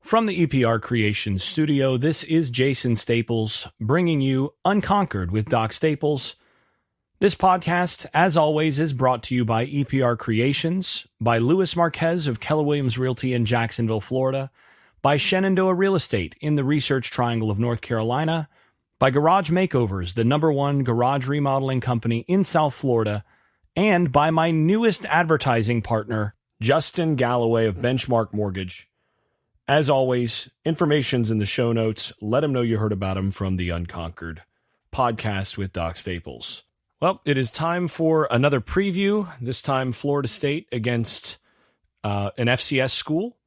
From the EPR Creations studio, this is Jason Staples bringing you Unconquered with Doc Staples. This podcast, as always, is brought to you by EPR Creations, by Louis Marquez of Keller Williams Realty in Jacksonville, Florida, by Shenandoah Real Estate in the Research Triangle of North Carolina, by Garage Makeovers, the #1 garage remodeling company in South Florida, and by my newest advertising partner, Justin Galloway of Benchmark Mortgage. As always, information's in the show notes. Let them know you heard about them from the Unconquered podcast with Doc Staples. Well, it is time for another preview, this time Florida State against an FCS school.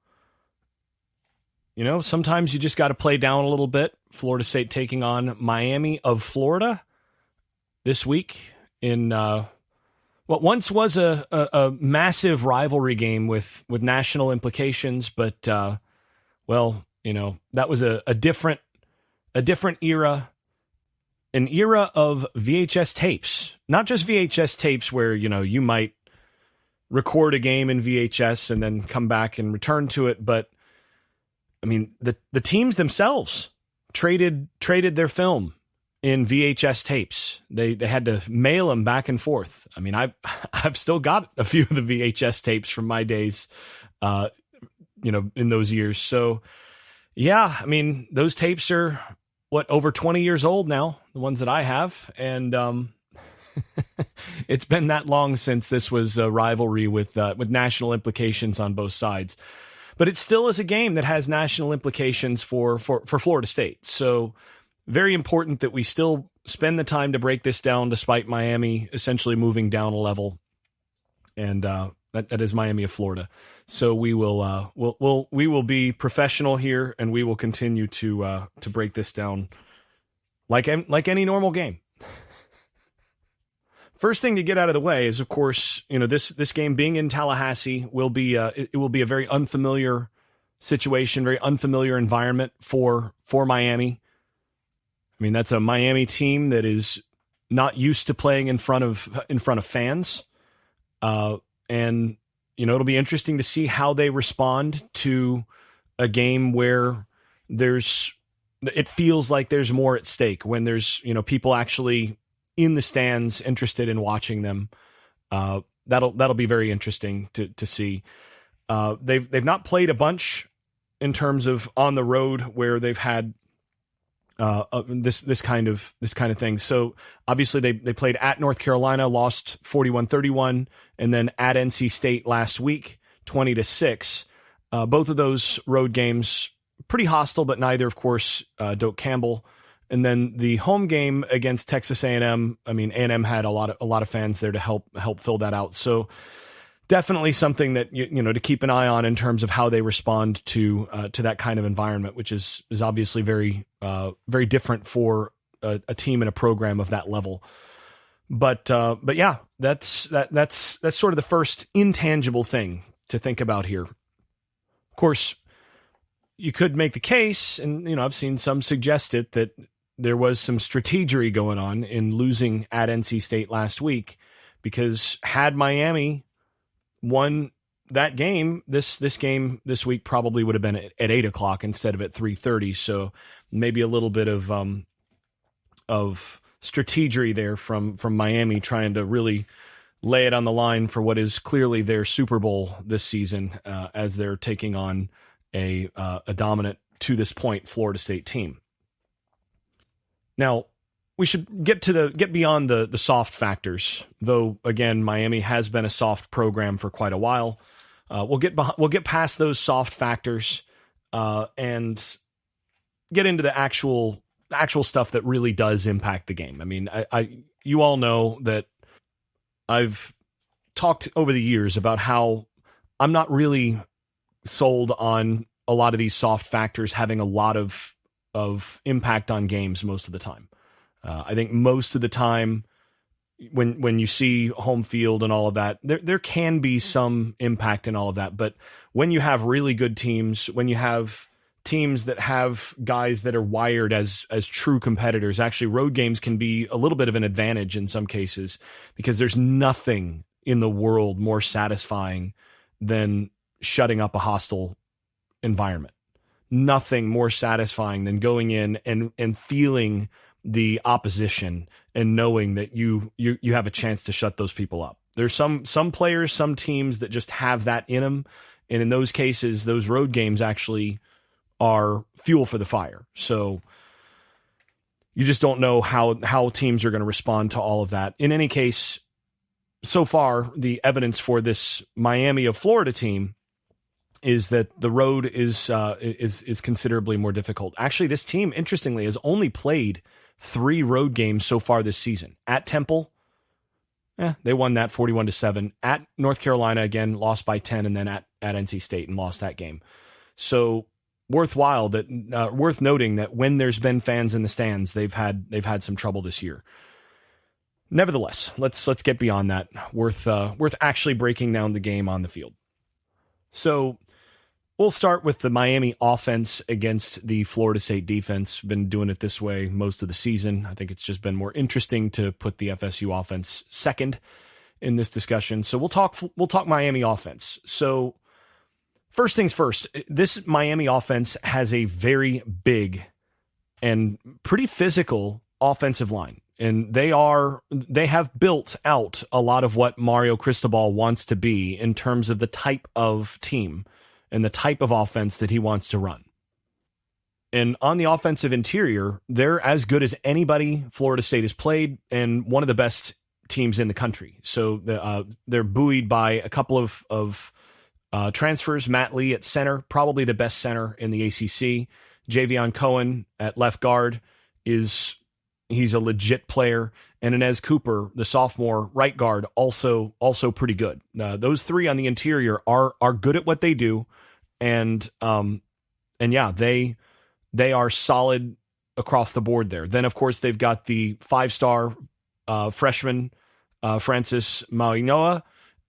You know, sometimes you just got to play down a little bit. Florida State taking on Miami of Florida this week in what once was a massive rivalry game with national implications, but well, you know, that was a different era, an era of VHS tapes, not just VHS tapes where, you know, you might record a game in VHS and then come back and return to it. But I mean, the teams themselves traded their film in VHS tapes. They had to mail them back and forth. I mean, I've still got a few of the VHS tapes from my days, you know, in those years. So yeah, I mean, those tapes are over 20 years old now, the ones that I have. And, it's been that long since this was a rivalry with national implications on both sides, but it still is a game that has national implications for Florida State. So very important that we still spend the time to break this down, despite Miami essentially moving down a level. And, that is Miami of Florida. So we will be professional here, and we will continue to break this down like any normal game. First thing to get out of the way is, of course, you know, this game being in Tallahassee will be it will be a very unfamiliar situation, very unfamiliar environment for Miami. I mean, that's a Miami team that is not used to playing in front of fans. And, you know, it'll be interesting to see how they respond to a game where it feels like there's more at stake, when there's, you know, people actually in the stands interested in watching them. That'll be very interesting to see. They've not played a bunch in terms of on the road where they've had this kind of thing. So obviously they played at North Carolina, lost 41-31, and then at NC State last week, 20-6. Both of those road games pretty hostile, but neither, of course, Doak Campbell. And then the home game against Texas A&M. I mean, A&M had a lot of fans there to help fill that out. So definitely something that you know to keep an eye on in terms of how they respond to that kind of environment, which is obviously very different for a team and a program of that level. But yeah, that's sort of the first intangible thing to think about here. Of course, you could make the case, and you know I've seen some suggest it, that there was some strategery going on in losing at NC State last week, because had Miami won that game, this game this week probably would have been at 8:00 instead of at 3:30. So maybe a little bit of strategery there from Miami, trying to really lay it on the line for what is clearly their Super Bowl this season, as they're taking on a dominant, to this point, Florida State team. Now, we should get beyond the soft factors, though. Again, Miami has been a soft program for quite a while. We'll get past those soft factors and get into the actual stuff that really does impact the game. I mean, you all know that I've talked over the years about how I'm not really sold on a lot of these soft factors having a lot of impact on games most of the time. I think most of the time when you see home field and all of that, there can be some impact in all of that. But when you have really good teams, when you have teams that have guys that are wired as true competitors, actually road games can be a little bit of an advantage in some cases, because there's nothing in the world more satisfying than shutting up a hostile environment. nothing more satisfying than going in and feeling the opposition and knowing that you have a chance to shut those people up. There's some players, some teams that just have that in them. And in those cases, those road games actually are fuel for the fire. So you just don't know how teams are going to respond to all of that. In any case, so far, the evidence for this Miami of Florida team is that the road is considerably more difficult. Actually, this team, interestingly, has only played 3 road games so far this season. At Temple, they won that 41-7. At North Carolina, again, lost by 10, and then at NC State and lost that game. So worth noting that when there's been fans in the stands, they've had some trouble this year. Nevertheless, let's get beyond that. Worth actually breaking down the game on the field. So we'll start with the Miami offense against the Florida State defense. Been doing it this way most of the season. I think it's just been more interesting to put the FSU offense second in this discussion. So we'll talk Miami offense. So first things first, this Miami offense has a very big and pretty physical offensive line. And they have built out a lot of what Mario Cristobal wants to be in terms of the type of team and the type of offense that he wants to run. And on the offensive interior, they're as good as anybody Florida State has played and one of the best teams in the country. So they're buoyed by a couple of transfers. Matt Lee at center, probably the best center in the ACC. Javion Cohen at left guard he's a legit player. And Inez Cooper, the sophomore right guard, also pretty good. Those 3 on the interior are good at what they do. And yeah, they are solid across the board there. Then, of course, they've got the 5-star freshman, Francis Mauigoa,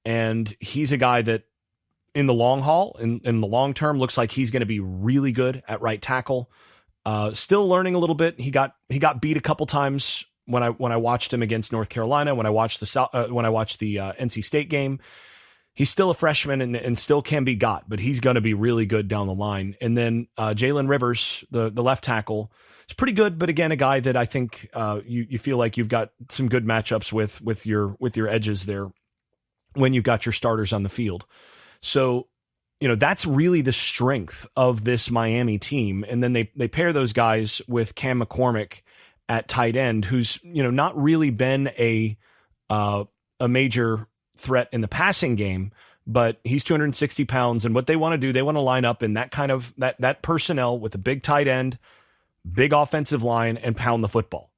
and he's a guy that in the long haul, in the long term, looks like he's going to be really good at right tackle. Still learning a little bit. He got beat a couple times when I watched him against North Carolina. When I watched the NC State game, he's still a freshman and still can be got, but he's going to be really good down the line. And then Jalen Rivers, the left tackle, is pretty good, but again, a guy that I think you feel like you've got some good matchups with your edges there when you've got your starters on the field. So, that's really the strength of this Miami team. And then they pair those guys with Cam McCormick at tight end, who's, not really been a major threat in the passing game, but he's 260 pounds. And what they want to do, they want to line up in that kind of that personnel with a big tight end, big offensive line, and pound the football.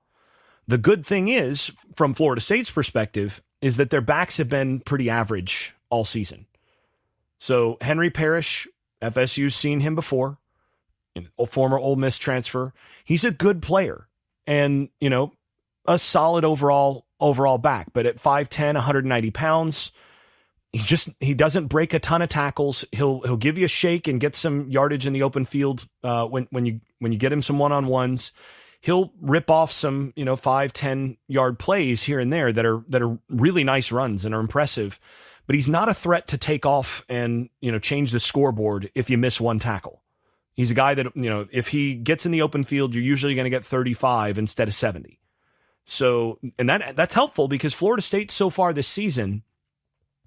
The good thing is, from Florida State's perspective, is that their backs have been pretty average all season. So Henry Parrish, FSU's seen him before, a former Ole Miss transfer. He's a good player and, a solid overall back. But at 5'10", 190 pounds, he doesn't break a ton of tackles. He'll give you a shake and get some yardage in the open field when you get him some one-on-ones. He'll rip off some 5-10 yard plays here and there that are really nice runs and are impressive. But he's not a threat to take off and, change the scoreboard if you miss one tackle. He's a guy that, if he gets in the open field, you're usually going to get 35 instead of 70. So, and that's helpful because Florida State so far this season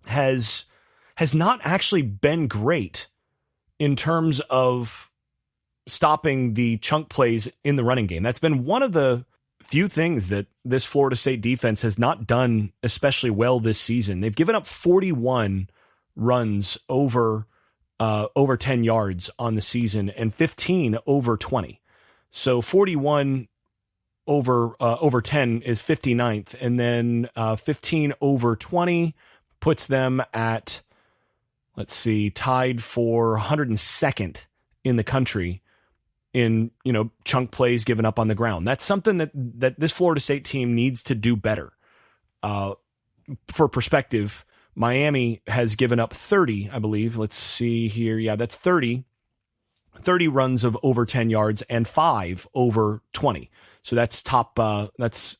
has not actually been great in terms of stopping the chunk plays in the running game. That's been one of the few things that this Florida State defense has not done especially well this season. They've given up 41 runs over 10 yards on the season and 15 over 20. So 41 over 10 is 59th, and then 15 over 20 puts them at, tied for 102nd in the country in, chunk plays given up on the ground. That's something that this Florida State team needs to do better. For perspective, Miami has given up 30, I believe. Let's see here. Yeah, that's 30 runs of over 10 yards and 5 over 20. So that's top, that's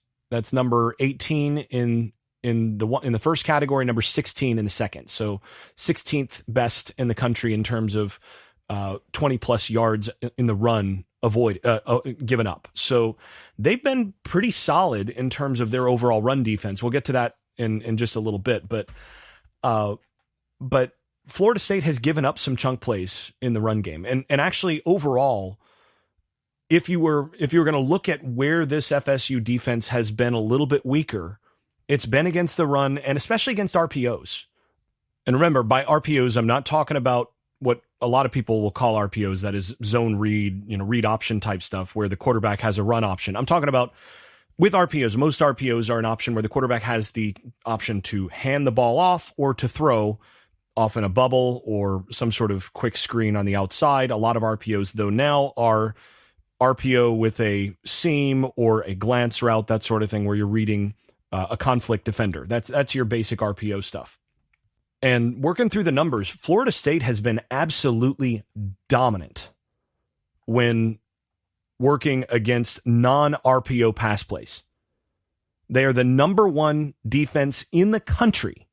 number 18 in the first category, number 16 in the second. So 16th best in the country in terms of 20 plus yards in the run given up. So they've been pretty solid in terms of their overall run defense. We'll get to that in just a little bit, but Florida State has given up some chunk plays in the run game. And actually overall, if you were going to look at where this FSU defense has been a little bit weaker, it's been against the run and especially against RPOs. And remember, by RPOs, I'm not talking about what a lot of people will call RPOs, that is zone read, read option type stuff where the quarterback has a run option. I'm talking about with RPOs. Most RPOs are an option where the quarterback has the option to hand the ball off or to throw, often a bubble or some sort of quick screen on the outside. A lot of RPOs, though, now are RPO with a seam or a glance route, that sort of thing, where you're reading a conflict defender. That's your basic RPO stuff. And working through the numbers, Florida State has been absolutely dominant when working against non-RPO pass plays. They are the number one defense in the country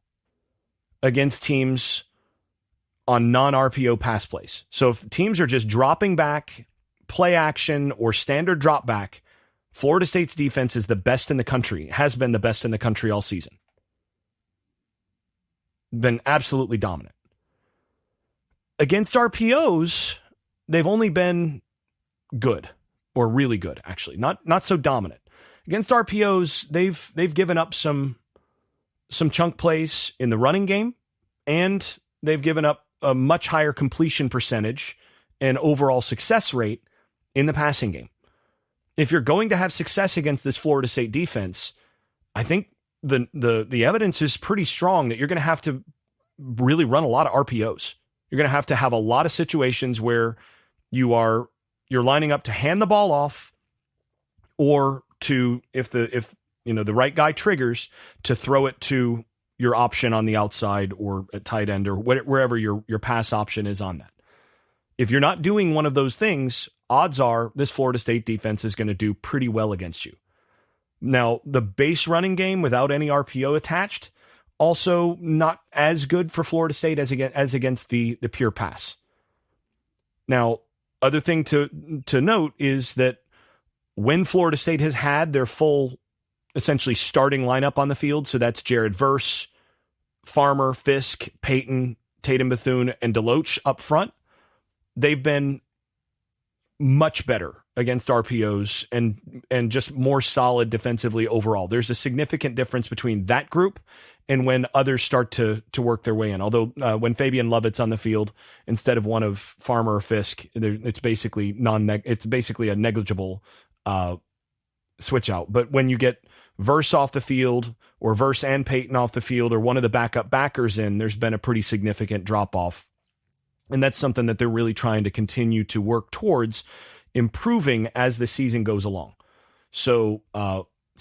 against teams on non-RPO pass plays. So if teams are just dropping back, play action, or standard drop back, Florida State's defense is the best in the country, has been the best in the country all season. Been absolutely dominant. Against RPOs, they've only been good, or really good, actually. Not so dominant. Against RPOs, they've given up some chunk plays in the running game, and they've given up a much higher completion percentage and overall success rate in the passing game. If you're going to have success against this Florida State defense, I think the evidence is pretty strong that you're going to have to really run a lot of RPOs. You're going to have a lot of situations where you're lining up to hand the ball off, or to, if the right guy triggers, to throw it to your option on the outside or at tight end or wherever your pass option is on that. If you're not doing one of those things, odds are this Florida State defense is going to do pretty well against you. Now, the base running game without any RPO attached, also not as good for Florida State as against the pure pass. Now, other thing to note is that when Florida State has had their full, essentially starting lineup on the field, so that's Jared Verse, Farmer, Fisk, Payton, Tatum Bethune, and Deloach up front, they've been much better against RPOs and just more solid defensively overall. There's a significant difference between that group and when others start to work their way in. Although when Fabian Lovett's on the field instead of one of Farmer or Fisk, it's basically a negligible switch out. But when you get Verse off the field, or Verse and Payton off the field, or one of the backup backers in, there's been a pretty significant drop off. And that's something that they're really trying to continue to work towards improving as the season goes along. So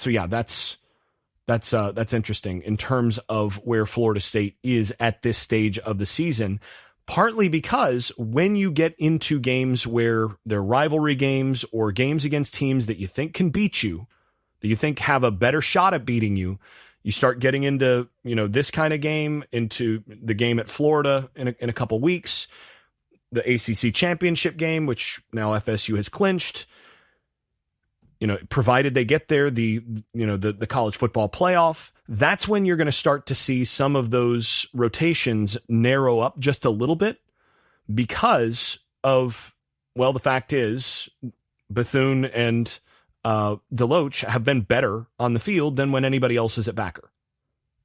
yeah, that's interesting in terms of where Florida State is at this stage of the season, partly because when you get into games where they're rivalry games or games against teams that you think can beat you, that you think have a better shot at beating you, you start getting into, this kind of game, into the game at Florida in a couple weeks, the ACC championship game, which now FSU has clinched, provided they get there, the college football playoff. That's when you're going to start to see some of those rotations narrow up just a little bit because of, the fact is Bethune and Deloach have been better on the field than when anybody else is at backer.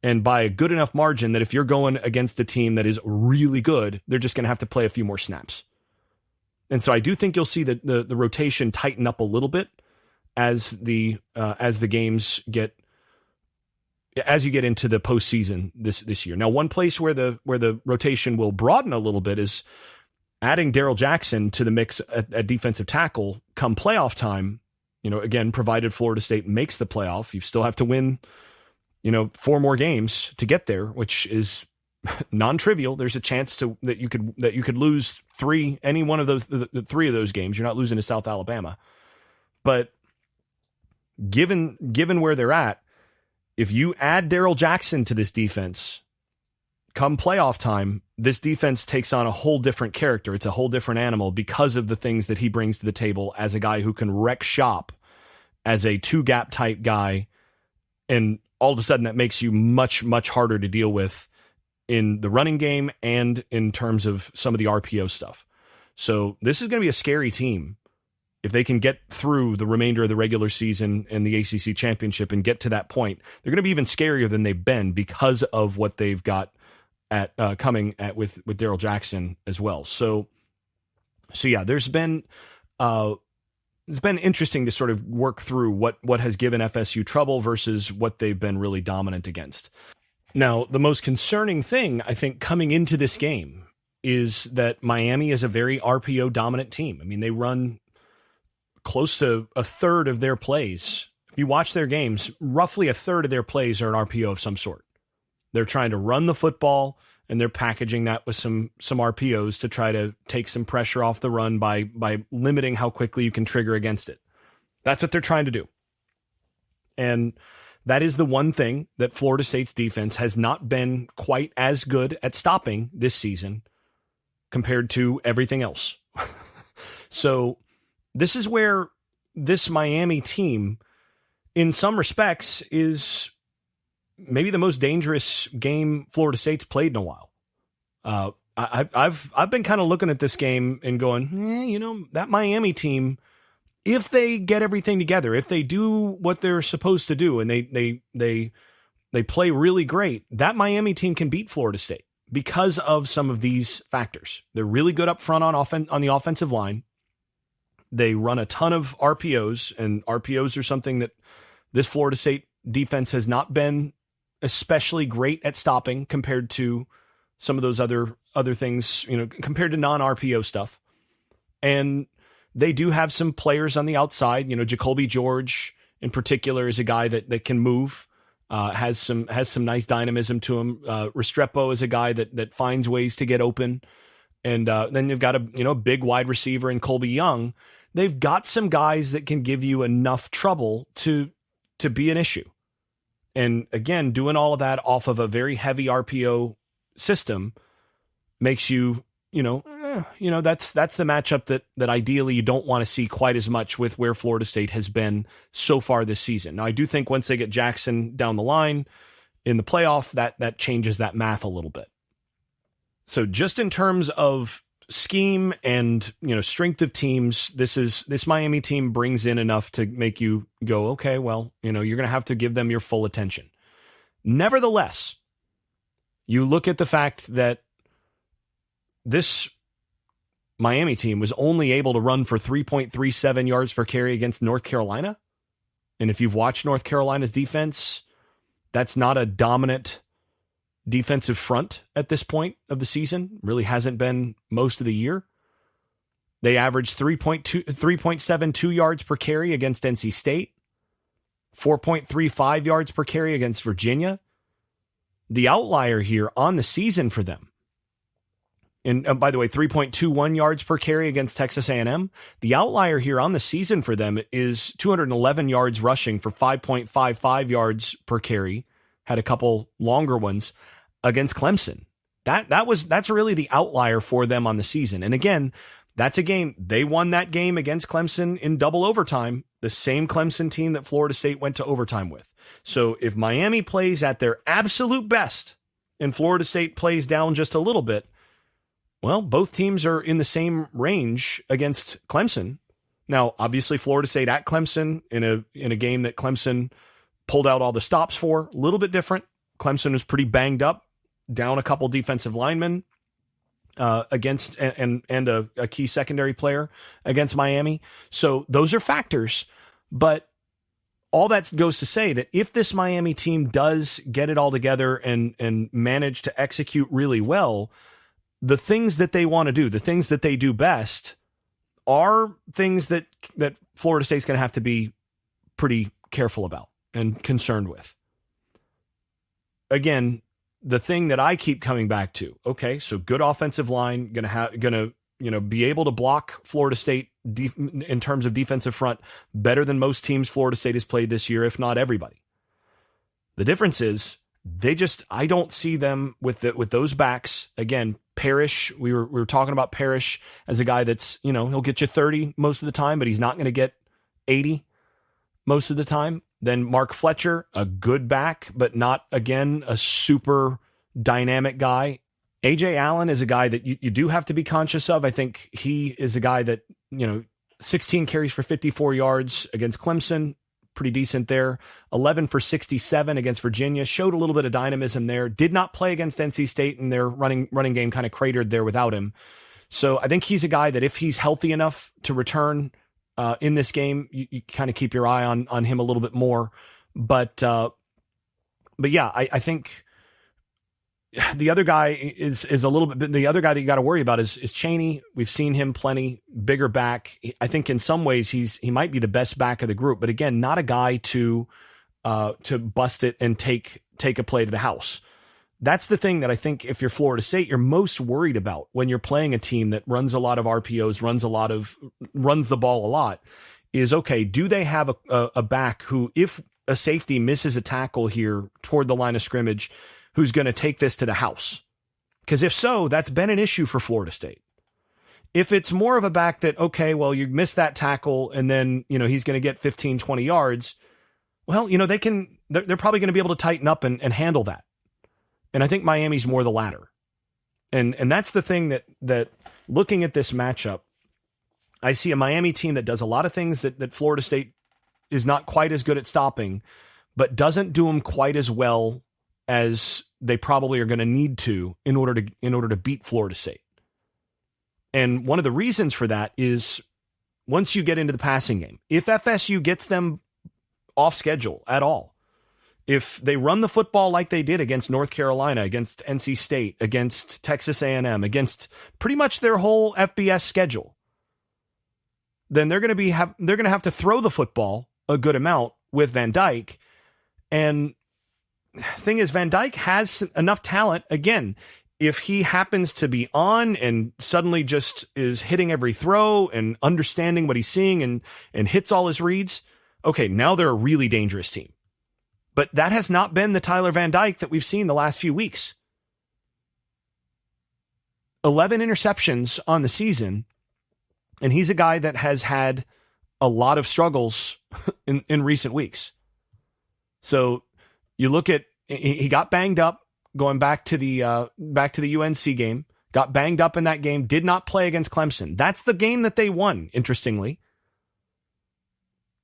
And by a good enough margin that if you're going against a team that is really good, they're just going to have to play a few more snaps. And so I do think you'll see the rotation tighten up a little bit as the games as you get into the postseason this year. Now, one place where the rotation will broaden a little bit is adding Darrell Jackson to the mix at defensive tackle come playoff time. Again, provided Florida State makes the playoff, you still have to win, 4 more games to get there, which is non-trivial. There's a chance that you could lose any one of those, the 3 of those games. You're not losing to South Alabama, but given where they're at, if you add Darrell Jackson to this defense come playoff time, this defense takes on a whole different character. It's a whole different animal because of the things that he brings to the table as a guy who can wreck shop as a two-gap type guy. And all of a sudden that makes you much, much harder to deal with in the running game and in terms of some of the RPO stuff. So this is going to be a scary team. If they can get through the remainder of the regular season and the ACC championship and get to that point, they're going to be even scarier than they've been because of what they've got at with Darrell Jackson as well. So yeah, it's been interesting to sort of work through what has given FSU trouble versus what they've been really dominant against. Now, the most concerning thing, I think, coming into this game is that Miami is a very RPO dominant team. I mean, they run close to a third of their plays. If you watch their games, roughly a third of their plays are an RPO of some sort. They're trying to run the football, and they're packaging that with some RPOs to try to take some pressure off the run by limiting how quickly you can trigger against it. That's what they're trying to do. And that is the one thing that Florida State's defense has not been quite as good at stopping this season compared to everything else. So this is where this Miami team, in some respects, is maybe the most dangerous game Florida State's played in a while. I've been kind of looking at this game and going, that Miami team, if they get everything together, if they do what they're supposed to do, and they play really great, that Miami team can beat Florida State because of some of these factors. They're really good up front on the offensive line. They run a ton of RPOs, and RPOs are something that this Florida State defense has not been especially great at stopping compared to some of those other things, compared to non-RPO stuff. And they do have some players on the outside. Jacoby George in particular is a guy that can move, has some nice dynamism to him. Restrepo is a guy that finds ways to get open. And then you've got a big wide receiver in Colby Young. They've got some guys that can give you enough trouble to be an issue. And again, doing all of that off of a very heavy RPO system makes you, that's the matchup that ideally you don't want to see quite as much with where Florida State has been so far this season. Now, I do think once they get Jackson down the line in the playoff, that changes that math a little bit. So just in terms of scheme and, strength of teams, this Miami team brings in enough to make you go, okay, well, you're going to have to give them your full attention. Nevertheless, you look at the fact that this Miami team was only able to run for 3.37 yards per carry against North Carolina. And if you've watched North Carolina's defense, that's not a dominant defensive front at this point of the season. Really hasn't been most of the year. They averaged 3.72 yards per carry against NC State, 4.35 yards per carry against Virginia. The outlier here on the season for them, and by the way, 3.21 yards per carry against Texas A&M. The outlier here on the season for them is 211 yards rushing for 5.55 yards per carry. Had a couple longer ones against Clemson. That's really the outlier for them on the season. And again, that's a game. They won that game against Clemson in double overtime, the same Clemson team that Florida State went to overtime with. So if Miami plays at their absolute best and Florida State plays down just a little bit, well, both teams are in the same range against Clemson. Now, obviously, Florida State at Clemson in a game that Clemson pulled out all the stops for, a little bit different. Clemson was pretty banged up, down a couple defensive linemen against and a key secondary player against Miami. So those are factors, but all that goes to say that if this Miami team does get it all together and manage to execute really well, the things that they want to do, the things that they do best, are things that Florida State's going to have to be pretty careful about and concerned with. Again, the thing that I keep coming back to, okay, so good offensive line, gonna be able to block Florida State in terms of defensive front better than most teams Florida State has played this year, if not everybody. The difference is I don't see them with those backs. Again, Parrish, we were talking about Parrish as a guy that's, he'll get you 30 most of the time, but he's not going to get 80 most of the time. Then Mark Fletcher, a good back, but not, again, a super dynamic guy. AJ Allen is a guy that you do have to be conscious of. I think he is a guy that, 16 carries for 54 yards against Clemson, pretty decent there. 11 for 67 against Virginia, showed a little bit of dynamism there. Did not play against NC State, and their running game kind of cratered there without him. So I think he's a guy that if he's healthy enough to return in this game, you kind of keep your eye on him a little bit more. But yeah, I think the other guy is a little bit. The other guy that you got to worry about is Chaney. We've seen him plenty, bigger back. I think in some ways he might be the best back of the group, but again, not a guy to bust it and take a play to the house. That's the thing that I think if you're Florida State, you're most worried about when you're playing a team that runs a lot of RPOs, runs the ball a lot, is, okay, do they have a back who, if a safety misses a tackle here toward the line of scrimmage, who's going to take this to the house? Because if so, that's been an issue for Florida State. If it's more of a back that, okay, well, you missed that tackle and then, he's going to get 15, 20 yards, well, they're probably going to be able to tighten up and handle that. And I think Miami's more the latter. And that's the thing that looking at this matchup, I see a Miami team that does a lot of things that Florida State is not quite as good at stopping, but doesn't do them quite as well as they probably are going to need to in order to beat Florida State. And one of the reasons for that is once you get into the passing game, if FSU gets them off schedule at all, if they run the football like they did against North Carolina, against NC State, against Texas A&M, against pretty much their whole FBS schedule, then they're going to have to throw the football a good amount with Van Dyke. And thing is, Van Dyke has enough talent. Again, if he happens to be on and suddenly just is hitting every throw and understanding what he's seeing and hits all his reads, okay, now they're a really dangerous team. But that has not been the Tyler Van Dyke that we've seen the last few weeks. 11 interceptions on the season, and he's a guy that has had a lot of struggles in recent weeks. So you look at, he got banged up going back to the UNC game, got banged up in that game, did not play against Clemson. That's the game that they won, interestingly.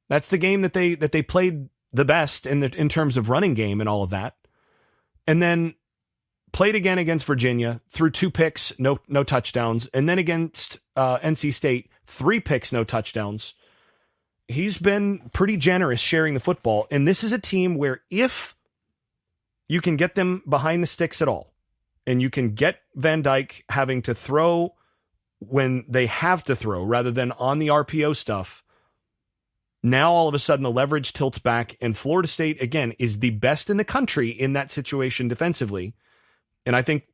That's the game that they played the best in terms of running game and all of that. And then played again against Virginia, threw 2 picks, no touchdowns. And then against NC State, 3 picks, no touchdowns. He's been pretty generous sharing the football. And this is a team where if you can get them behind the sticks at all, and you can get Van Dyke having to throw when they have to throw rather than on the RPO stuff, now all of a sudden the leverage tilts back, and Florida State, again, is the best in the country in that situation defensively. And I think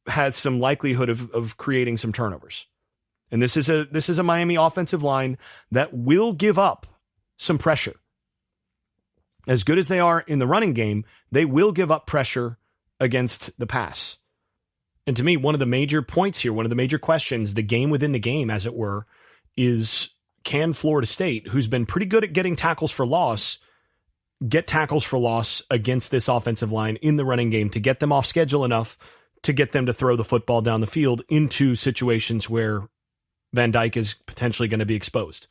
has some likelihood of creating some turnovers. And this is a Miami offensive line that will give up some pressure. As good as they are in the running game, they will give up pressure against the pass. And to me, one of the major points here, one of the major questions, the game within the game, as it were, is can Florida State, who's been pretty good at getting tackles for loss, get tackles for loss against this offensive line in the running game to get them off schedule enough to get them to throw the football down the field into situations where Van Dyke is potentially going to be exposed.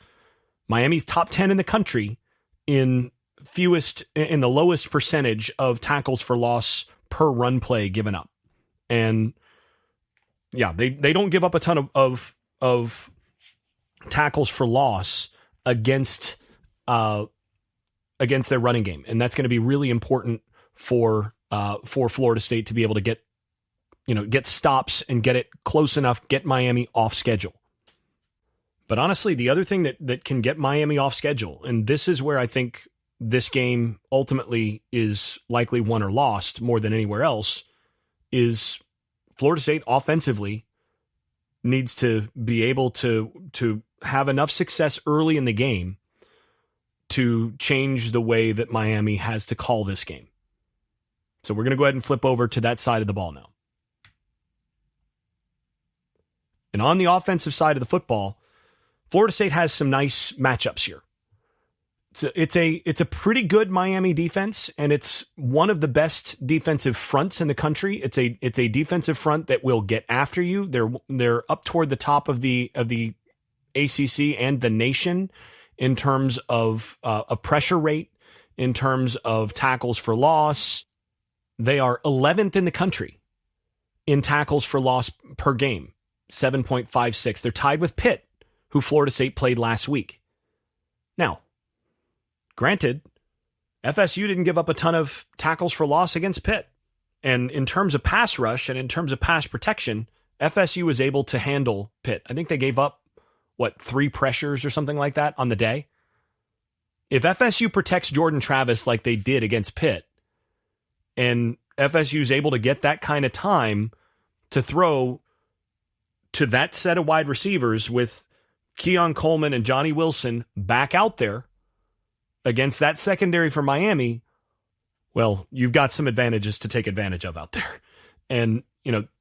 Miami's top 10 in the country in the lowest percentage of tackles for loss per run play given up. And yeah, they don't give up a ton of tackles for loss against their running game. And that's going to be really important for Florida State to be able to get stops and get it close enough, get Miami off schedule. But honestly, the other thing that can get Miami off schedule, and this is where I think this game ultimately is likely won or lost more than anywhere else, is Florida State offensively needs to be able to have enough success early in the game to change the way that Miami has to call this game. So we're going to go ahead and flip over to that side of the ball now. And on the offensive side of the football, Florida State has some nice matchups here. It's a pretty good Miami defense, and it's one of the best defensive fronts in the country. It's a defensive front that will get after you. They're up toward the top of the ACC and the nation in terms of a pressure rate, in terms of tackles for loss. They are 11th in the country in tackles for loss per game, 7.56. They're tied with Pitt, who Florida State played last week. Now, granted, FSU didn't give up a ton of tackles for loss against Pitt. And in terms of pass rush and in terms of pass protection, FSU was able to handle Pitt. I think they gave up, 3 pressures or something like that on the day? If FSU protects Jordan Travis like they did against Pitt, and FSU is able to get that kind of time to throw to that set of wide receivers with Keon Coleman and Johnny Wilson back out there against that secondary for Miami, well, you've got some advantages to take advantage of out there. And,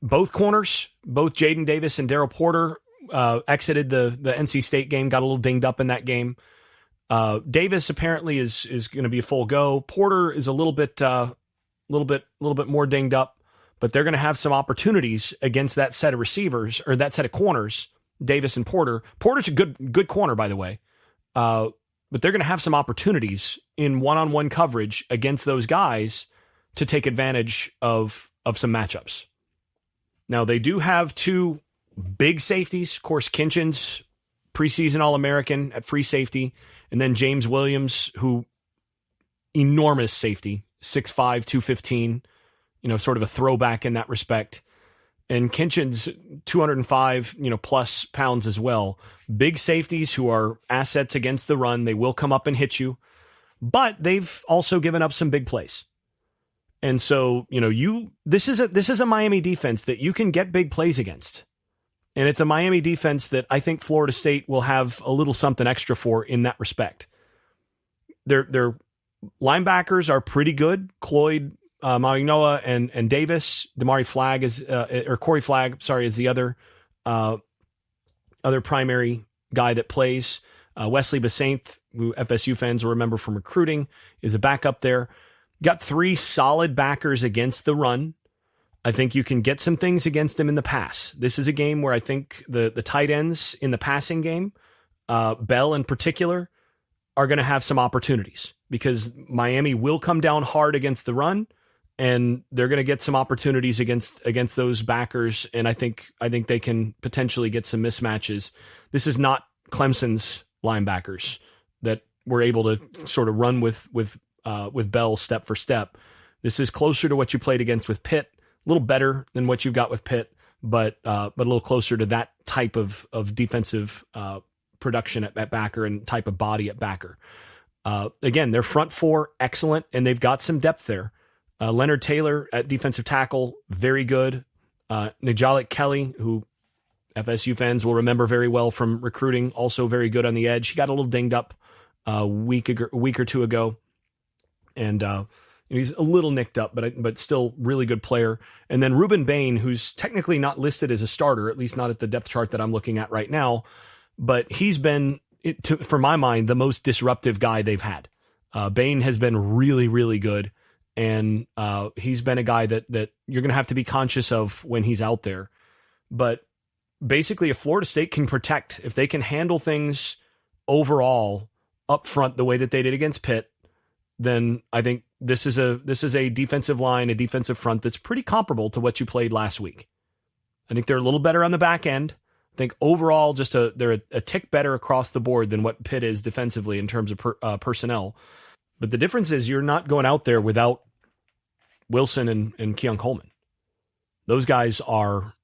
both corners, both Jaden Davis and Darryl Porter exited the NC State game, got a little dinged up in that game. Davis apparently is going to be a full go. Porter is a little bit more dinged up, but they're going to have some opportunities against that set of receivers or that set of corners, Davis and Porter. Porter's a good corner, by the way. But they're going to have some opportunities in one-on-one coverage against those guys to take advantage of some matchups. Now, they do have 2 big safeties. Of course, Kinchin's preseason All-American at free safety, and then James Williams, who enormous safety, 6'5", 215, sort of a throwback in that respect. And Kinchin's 205, plus pounds as well. Big safeties who are assets against the run. They will come up and hit you, but they've also given up some big plays. And so, this is a Miami defense that you can get big plays against. And it's a Miami defense that I think Florida State will have a little something extra for in that respect. Their linebackers are pretty good. Cloyd, Mainoa and Davis. Damari Flagg or Corey Flagg, is the other primary guy that plays. Wesley Basaint, who FSU fans will remember from recruiting, is a backup there. Got 3 solid backers against the run. I think you can get some things against them in the pass. This is a game where I think the tight ends in the passing game, Bell in particular, are going to have some opportunities because Miami will come down hard against the run, and they're going to get some opportunities against those backers. And I think they can potentially get some mismatches. This is not Clemson's linebackers that were able to sort of run with Bell step for step. This is closer to what you played against with Pitt. A little better than what you've got with Pitt, but a little closer to that type of defensive production at backer and type of body at backer. Again, their front 4, excellent, and they've got some depth there. Leonard Taylor at defensive tackle, very good. Najalik Kelly, who FSU fans will remember very well from recruiting, also very good on the edge. He got a little dinged up a week or 2 ago, and he's a little nicked up, but still really good player. And then Ruben Bain, who's technically not listed as a starter, at least not at the depth chart that I'm looking at right now, but he's been, for my mind, the most disruptive guy they've had. Bain has been really, really good, and he's been a guy that you're going to have to be conscious of when he's out there. But basically, if Florida State can protect, if they can handle things overall up front the way that they did against Pitt, then I think this is a defensive line, a defensive front that's pretty comparable to what you played last week. I think they're a little better on the back end. I think overall, they're a tick better across the board than what Pitt is defensively in terms of personnel. But the difference is you're not going out there without Wilson and Keon Coleman. Those guys are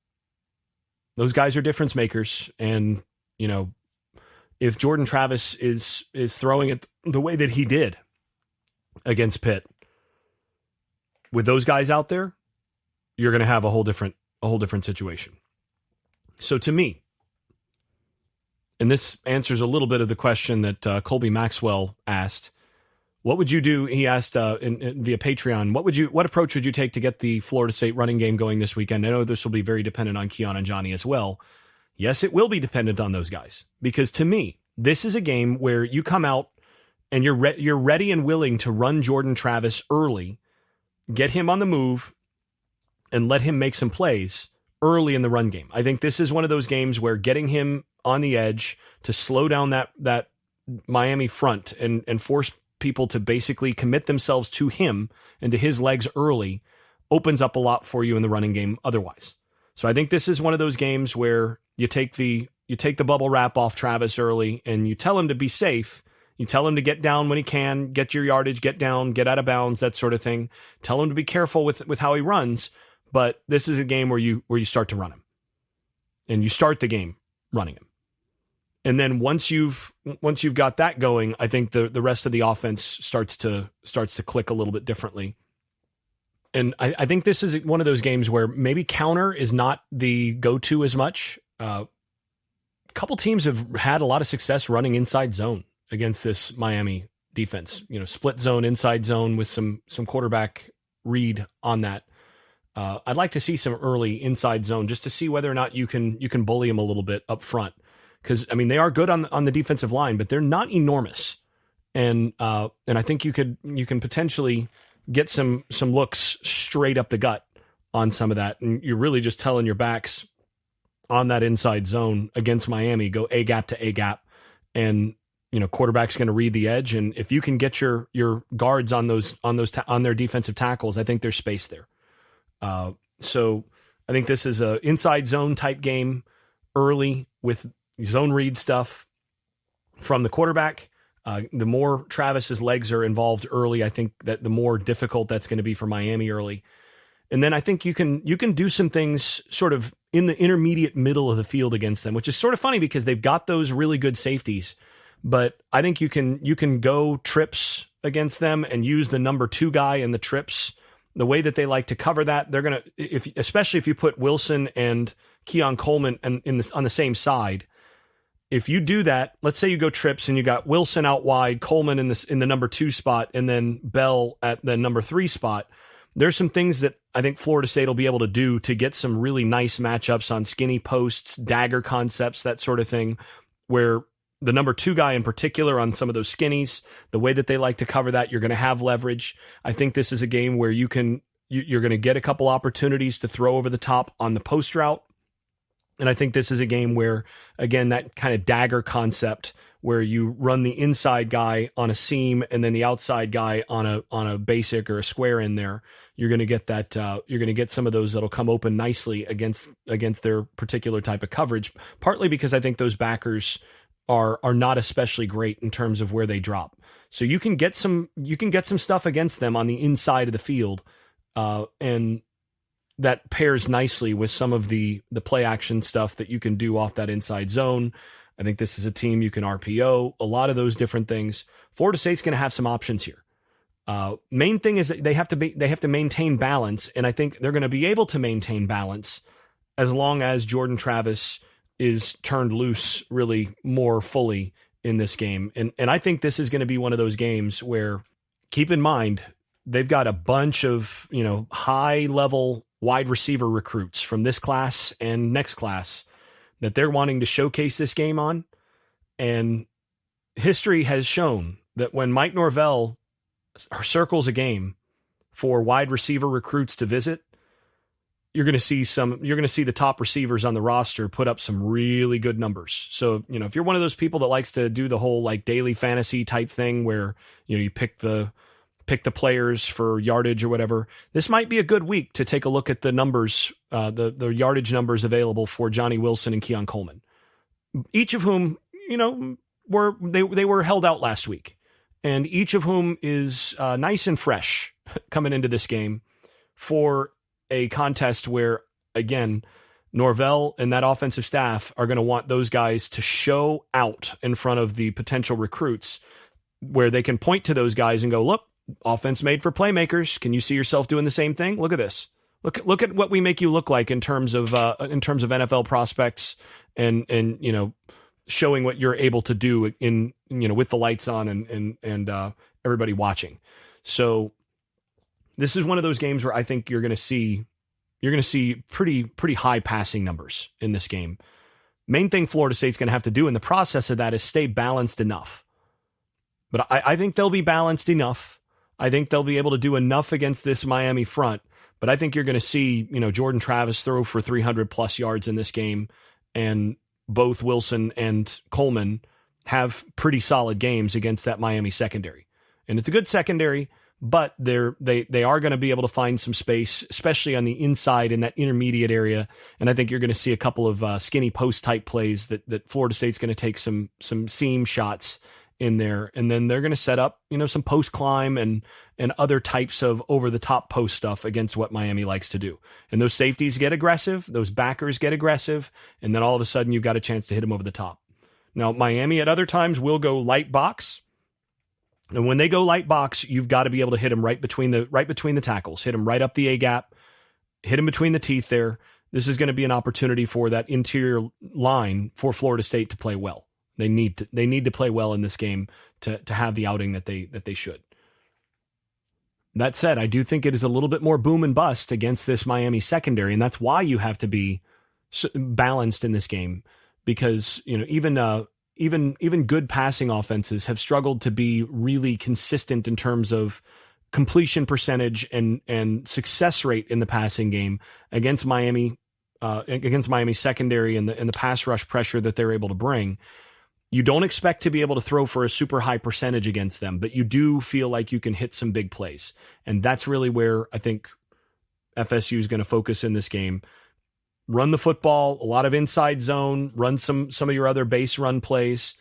difference makers. And, if Jordan Travis is throwing it the way that he did against Pitt, with those guys out there, you're going to have a whole different situation. So to me, and this answers a little bit of the question that Colby Maxwell asked, What would you do? He asked via Patreon. What approach would you take to get the Florida State running game going this weekend? I know this will be very dependent on Keon and Johnny as well. Yes, it will be dependent on those guys, because to me, this is a game where you come out and you're ready and willing to run Jordan Travis early, get him on the move, and let him make some plays early in the run game. I think this is one of those games where getting him on the edge to slow down that Miami front and force people to basically commit themselves to him and to his legs early opens up a lot for you in the running game otherwise. So I think this is one of those games where you take the bubble wrap off Travis early and you tell him to be safe. You tell him to get down when he can, get your yardage, get down, get out of bounds, that sort of thing. Tell him to be careful with how he runs, but this is a game where you start to run him. And you start the game running him. And then once you've got that going, I think the rest of the offense starts to click a little bit differently. And I think this is one of those games where maybe counter is not the go-to as much. A couple teams have had a lot of success running inside zone against this Miami defense. Split zone, inside zone with some quarterback read on that. I'd like to see some early inside zone just to see whether or not you can bully them a little bit up front. Because, I mean, they are good on the defensive line, but they're not enormous. And I think you can potentially get some looks straight up the gut on some of that. And you're really just telling your backs on that inside zone against Miami, go A gap to A gap. And, quarterback's going to read the edge. And if you can get your guards on their defensive tackles, I think there's space there. So I think this is a inside zone type game early with zone read stuff from the quarterback. The more Travis's legs are involved early, I think that the more difficult that's going to be for Miami early. And then I think you can do some things sort of in the intermediate middle of the field against them, which is sort of funny because they've got those really good safeties. But I think you can go trips against them and use the number 2 guy in the trips. The way that they like to cover that, they're going to, especially if you put Wilson and Keon Coleman on the same side. If you do that, let's say you go trips and you got Wilson out wide, Coleman in the number 2 spot, and then Bell at the number 3 spot. There's some things that I think Florida State will be able to do to get some really nice matchups on skinny posts, dagger concepts, that sort of thing, where the number 2 guy in particular on some of those skinnies, the way that they like to cover that, you're going to have leverage. I think this is a game where you're going to get a couple opportunities to throw over the top on the post route. And I think this is a game where, again, that kind of dagger concept where you run the inside guy on a seam and then the outside guy on a basic or a square in there, you're going to get that. You're going to get some of those that'll come open nicely against their particular type of coverage. Partly because I think those backers are not especially great in terms of where they drop. So you can get some stuff against them on the inside of the field, and that pairs nicely with some of the play action stuff that you can do off that inside zone. I think this is a team you can RPO, a lot of those different things. Florida State's going to have some options here. Main thing is that they have to maintain balance, and I think they're going to be able to maintain balance as long as Jordan Travis is turned loose really more fully in this game. And I think this is going to be one of those games where, keep in mind, they've got a bunch of, high level wide receiver recruits from this class and next class that they're wanting to showcase this game on. And history has shown that when Mike Norvell circles a game for wide receiver recruits to visit, you're going to see the top receivers on the roster put up some really good numbers. So, if you're one of those people that likes to do the whole like daily fantasy type thing where, you pick the players for yardage or whatever, this might be a good week to take a look at the numbers, the yardage numbers available for Johnny Wilson and Keon Coleman, each of whom, they were held out last week, and each of whom is nice and fresh coming into this game for a contest where, again, Norvell and that offensive staff are going to want those guys to show out in front of the potential recruits, where they can point to those guys and go, look, offense made for playmakers. Can you see yourself doing the same thing? Look at this. Look at what we make you look like in terms of NFL prospects and showing what you're able to do in with the lights on and everybody watching. So this is one of those games where I think you're going to see pretty high passing numbers in this game. Main thing Florida State's going to have to do in the process of that is stay balanced enough. But I think they'll be balanced enough. I think they'll be able to do enough against this Miami front. But I think you're going to see, Jordan Travis throw for 300 plus yards in this game, and both Wilson and Coleman have pretty solid games against that Miami secondary. And it's a good secondary, but they are going to be able to find some space, especially on the inside in that intermediate area. And I think you're going to see a couple of skinny post type plays that Florida State's going to take some seam shots in there, and then they're going to set up, some post climb and other types of over the top post stuff against what Miami likes to do. And those safeties get aggressive, those backers get aggressive, and then all of a sudden you've got a chance to hit them over the top. Now, Miami at other times will go light box. And when they go light box, you've got to be able to hit them right between the tackles, hit them right up the A gap, hit them between the teeth there. This is going to be an opportunity for that interior line for Florida State to play well. They need to play well in this game to have the outing that they should. That said, I do think it is a little bit more boom and bust against this Miami secondary, and that's why you have to be balanced in this game, because even good passing offenses have struggled to be really consistent in terms of completion percentage and success rate in the passing game against Miami secondary and the pass rush pressure that they're able to bring. You don't expect to be able to throw for a super high percentage against them, but you do feel like you can hit some big plays. And that's really where I think FSU is going to focus in this game. Run the football, a lot of inside zone, run some of your other base run plays,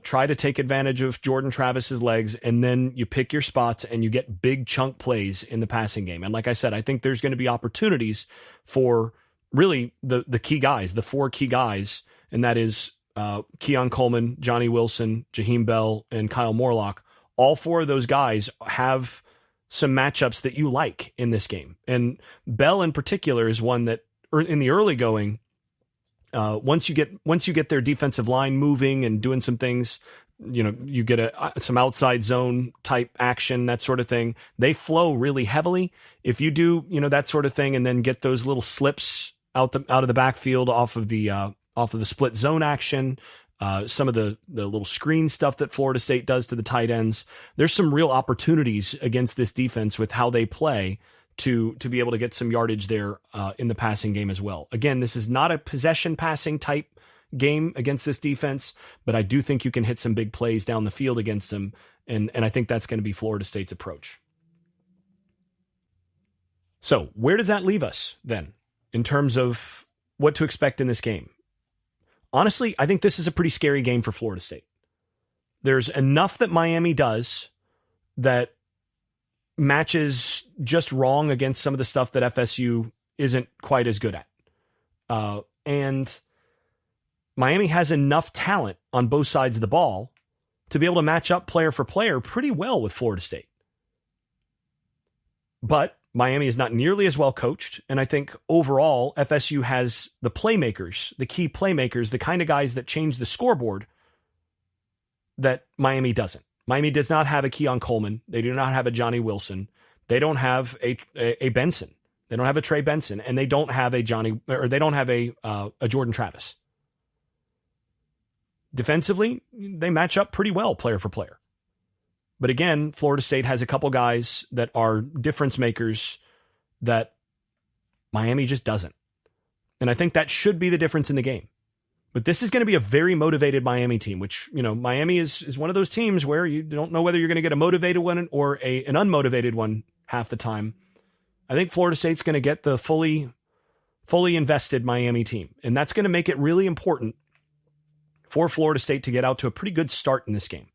try to take advantage of Jordan Travis's legs, and then you pick your spots and you get big chunk plays in the passing game. And like I said, I think there's going to be opportunities for really the key guys, the four key guys, and that is Keon Coleman, Johnny Wilson, Jaheim Bell, and Kyle Morlock. All four of those guys have some matchups that you like in this game. And Bell in particular is one that in the early going, once you get their defensive line moving and doing some things, you get some outside zone type action, that sort of thing. They flow really heavily. If you do, that sort of thing, and then get those little slips out of the backfield off of the split zone action, some of the little screen stuff that Florida State does to the tight ends. There's some real opportunities against this defense with how they play to be able to get some yardage there in the passing game as well. Again, this is not a possession passing type game against this defense, but I do think you can hit some big plays down the field against them, and I think that's going to be Florida State's approach. So where does that leave us then in terms of what to expect in this game? Honestly, I think this is a pretty scary game for Florida State. There's enough that Miami does that matches just wrong against some of the stuff that FSU isn't quite as good at. And Miami has enough talent on both sides of the ball to be able to match up player for player pretty well with Florida State. But Miami is not nearly as well coached, and I think overall FSU has the playmakers, the key playmakers, the kind of guys that change the scoreboard that Miami doesn't. Miami does not have a Keon Coleman. They do not have a Johnny Wilson. They don't have a Benson. They don't have a Trey Benson, and they don't have a Jordan Travis. Defensively, they match up pretty well player for player. But again, Florida State has a couple guys that are difference makers that Miami just doesn't. And I think that should be the difference in the game. But this is going to be a very motivated Miami team, which, Miami is one of those teams where you don't know whether you're going to get a motivated one or an unmotivated one half the time. I think Florida State's going to get the fully invested Miami team. And that's going to make it really important for Florida State to get out to a pretty good start in this game.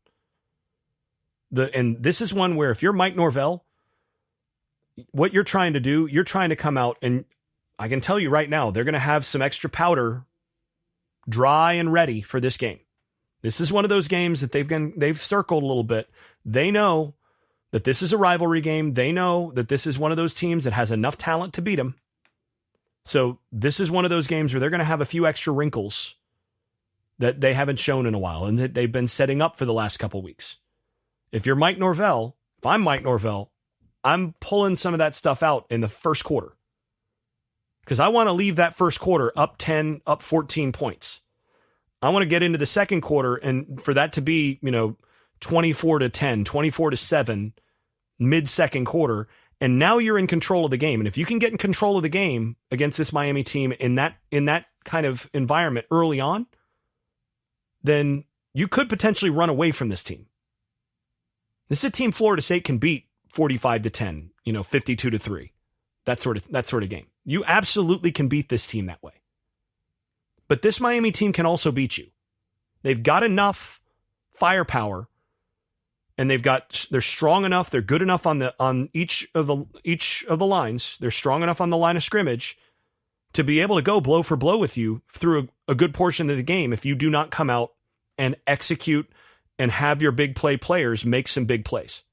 And this is one where if you're Mike Norvell, what you're trying to do, you're trying to come out, and I can tell you right now, they're going to have some extra powder dry and ready for this game. This is one of those games that they've circled a little bit. They know that this is a rivalry game. They know that this is one of those teams that has enough talent to beat them. So this is one of those games where they're going to have a few extra wrinkles that they haven't shown in a while and that they've been setting up for the last couple weeks. If you're Mike Norvell, if I'm Mike Norvell, I'm pulling some of that stuff out in the first quarter. Because I want to leave that first quarter up 10, up 14 points. I want to get into the second quarter and for that to be, 24-10, 24-7, mid-second quarter. And now you're in control of the game. And if you can get in control of the game against this Miami team in that kind of environment early on, then you could potentially run away from this team. This is a team Florida State can beat 45-10, 52-3. That sort of game. You absolutely can beat this team that way. But this Miami team can also beat you. They've got enough firepower, and they're strong enough. They're good enough on each of the lines. They're strong enough on the line of scrimmage to be able to go blow for blow with you through a good portion of the game if you do not come out and execute and have your big play players make some big plays.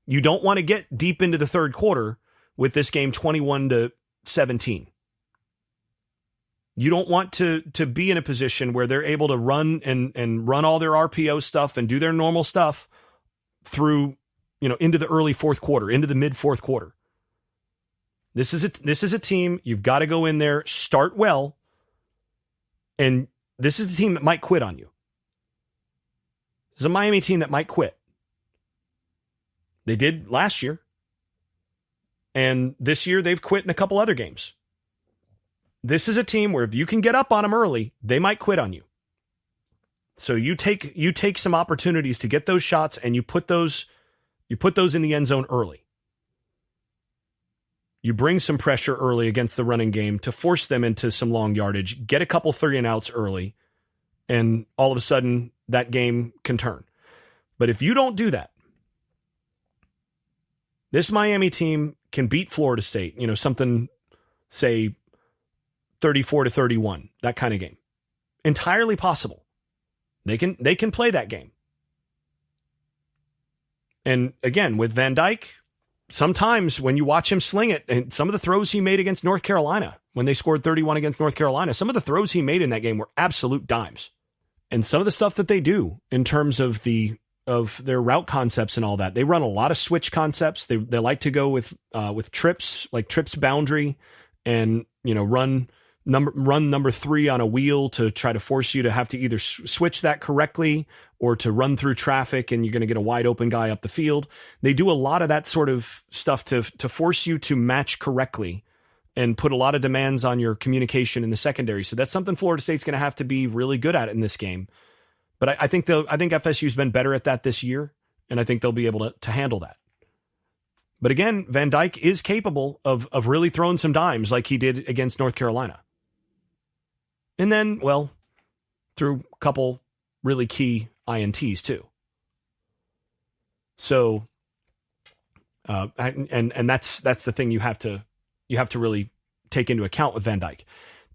You don't want to get deep into the third quarter with this game 21-17. You don't want to be in a position where they're able to run and run all their RPO stuff and do their normal stuff through, into the early fourth quarter, into the mid fourth quarter. This is a team you've got to go in there, start well, and this is a team that might quit on you. This is a Miami team that might quit. They did last year. And this year they've quit in a couple other games. This is a team where if you can get up on them early, they might quit on you. So you take some opportunities to get those shots and you put those in the end zone early. You bring some pressure early against the running game to force them into some long yardage, get a couple 3-and-outs early, and all of a sudden that game can turn. But if you don't do that, this Miami team can beat Florida State, something, say, 34-31, that kind of game. Entirely possible. They can play that game. And again, with Van Dyke, sometimes when you watch him sling it, and some of the throws he made against North Carolina, when they scored 31 against North Carolina, some of the throws he made in that game were absolute dimes. And some of the stuff that they do in terms of their route concepts and all that. They run a lot of switch concepts. They like to go with trips, like trips boundary, and run number 3 on a wheel to try to force you to have to either switch that correctly or to run through traffic, and you're going to get a wide open guy up the field. They do a lot of that sort of stuff to force you to match correctly and put a lot of demands on your communication in the secondary. So that's something Florida State's going to have to be really good at in this game. But I think FSU's been better at that this year, and I think they'll be able to handle that. But again, Van Dyke is capable of really throwing some dimes like he did against North Carolina. And then, through a couple really key INTs too. So, and that's the thing you have to really take into account with Van Dyke.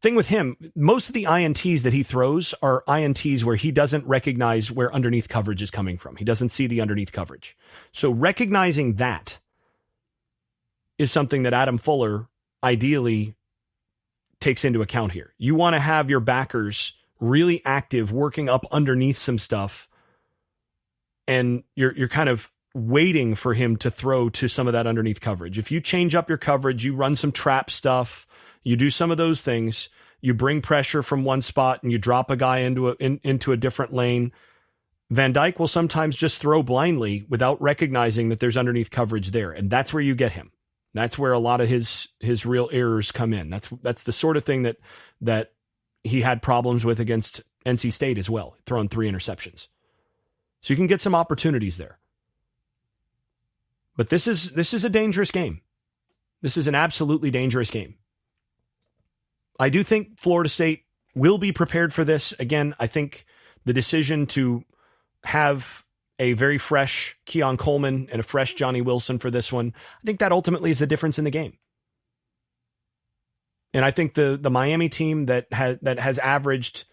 Thing with him, most of the INTs that he throws are INTs where he doesn't recognize where underneath coverage is coming from. He doesn't see the underneath coverage. So recognizing that is something that Adam Fuller ideally takes into account here. You want to have your backers really active, working up underneath some stuff, and you're kind of waiting for him to throw to some of that underneath coverage. If you change up your coverage, you run some trap stuff, you do some of those things, you bring pressure from one spot and you drop a guy into a different lane. Van Dyke will sometimes just throw blindly without recognizing that there's underneath coverage there. And that's where you get him. That's where a lot of his real errors come in. That's the sort of thing that he had problems with against NC State as well, throwing 3 interceptions. So you can get some opportunities there. But this is a dangerous game. This is an absolutely dangerous game. I do think Florida State will be prepared for this. Again, I think the decision to have a very fresh Keon Coleman and a fresh Johnny Wilson for this one, I think that ultimately is the difference in the game. And I think the Miami team that has averaged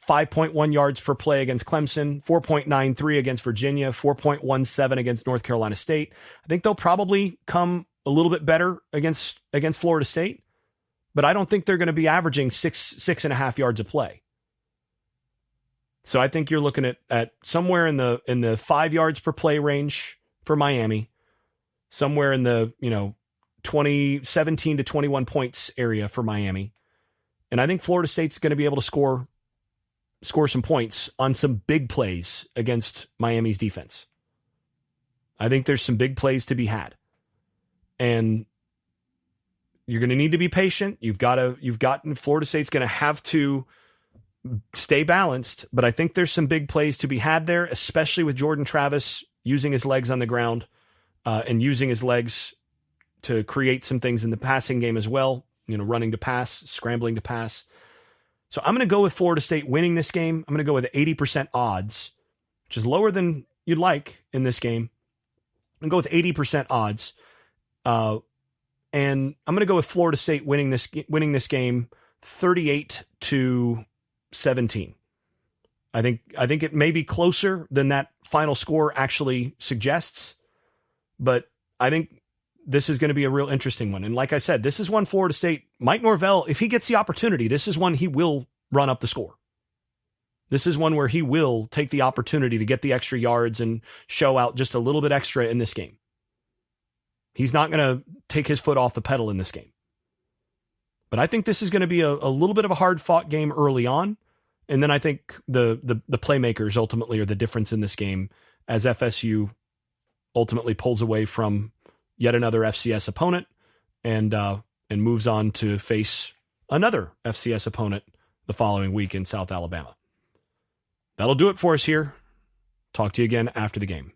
5.1 yards per play against Clemson, 4.93 against Virginia, 4.17 against North Carolina State, I think they'll probably come a little bit better against Florida State. But I don't think they're going to be averaging 6.5 yards a play. So I think you're looking at somewhere in the 5 yards per play range for Miami, somewhere in the 17 to 21 points area for Miami. And I think Florida State's going to be able to score some points on some big plays against Miami's defense. I think there's some big plays to be had. And you're going to need to be patient. Florida State's going to have to stay balanced, but I think there's some big plays to be had there, especially with Jordan Travis using his legs on the ground and using his legs to create some things in the passing game as well, running to pass, scrambling to pass. So I'm going to go with Florida State winning this game. I'm going to go with 80% odds, which is lower than you'd like in this game. I'm going to go with 80% odds. And I'm going to go with Florida State winning this game 38-17. I think it may be closer than that final score actually suggests, but I think this is going to be a real interesting one. And like I said, this is one Florida State, Mike Norvell, if he gets the opportunity, this is one he will run up the score. This is one where he will take the opportunity to get the extra yards and show out just a little bit extra in this game. He's not going to take his foot off the pedal in this game. But I think this is going to be a little bit of a hard-fought game early on. And then I think the playmakers ultimately are the difference in this game as FSU ultimately pulls away from yet another FCS opponent and moves on to face another FCS opponent the following week in South Alabama. That'll do it for us here. Talk to you again after the game.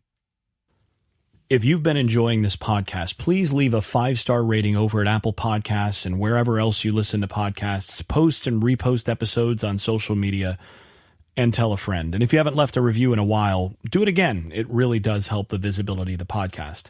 If you've been enjoying this podcast, please leave a 5-star rating over at Apple Podcasts and wherever else you listen to podcasts. Post and repost episodes on social media and tell a friend. And if you haven't left a review in a while, do it again. It really does help the visibility of the podcast.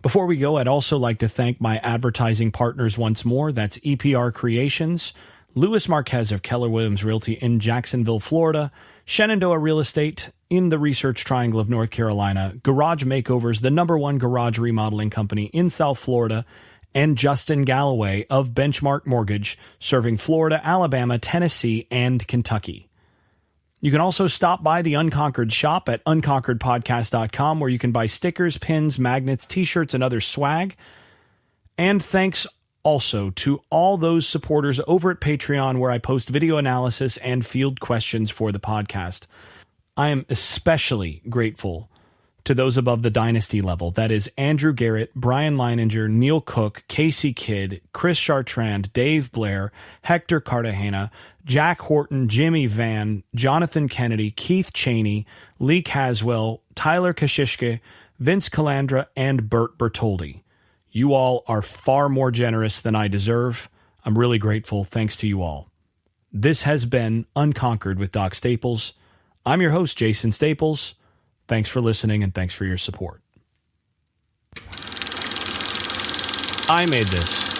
Before we go, I'd also like to thank my advertising partners once more. That's EPR Creations, Louis Marquez of Keller Williams Realty in Jacksonville, Florida, Shenandoah Real Estate in the Research Triangle of North Carolina, Garage Makeovers, the #1 garage remodeling company in South Florida, and Justin Galloway of Benchmark Mortgage, serving Florida, Alabama, Tennessee, and Kentucky. You can also stop by the Unconquered Shop at unconqueredpodcast.com, where you can buy stickers, pins, magnets, t-shirts, and other swag. And thanks also to all those supporters over at Patreon, where I post video analysis and field questions for the podcast. I am especially grateful to those above the dynasty level. That is Andrew Garrett, Brian Leininger, Neil Cook, Casey Kidd, Chris Chartrand, Dave Blair, Hector Cartagena, Jack Horton, Jimmy Van, Jonathan Kennedy, Keith Cheney, Lee Caswell, Tyler Kashishke, Vince Calandra, and Bert Bertoldi. You all are far more generous than I deserve. I'm really grateful. Thanks to you all. This has been Unconquered with Doc Staples. I'm your host, Jason Staples. Thanks for listening and thanks for your support. I made this.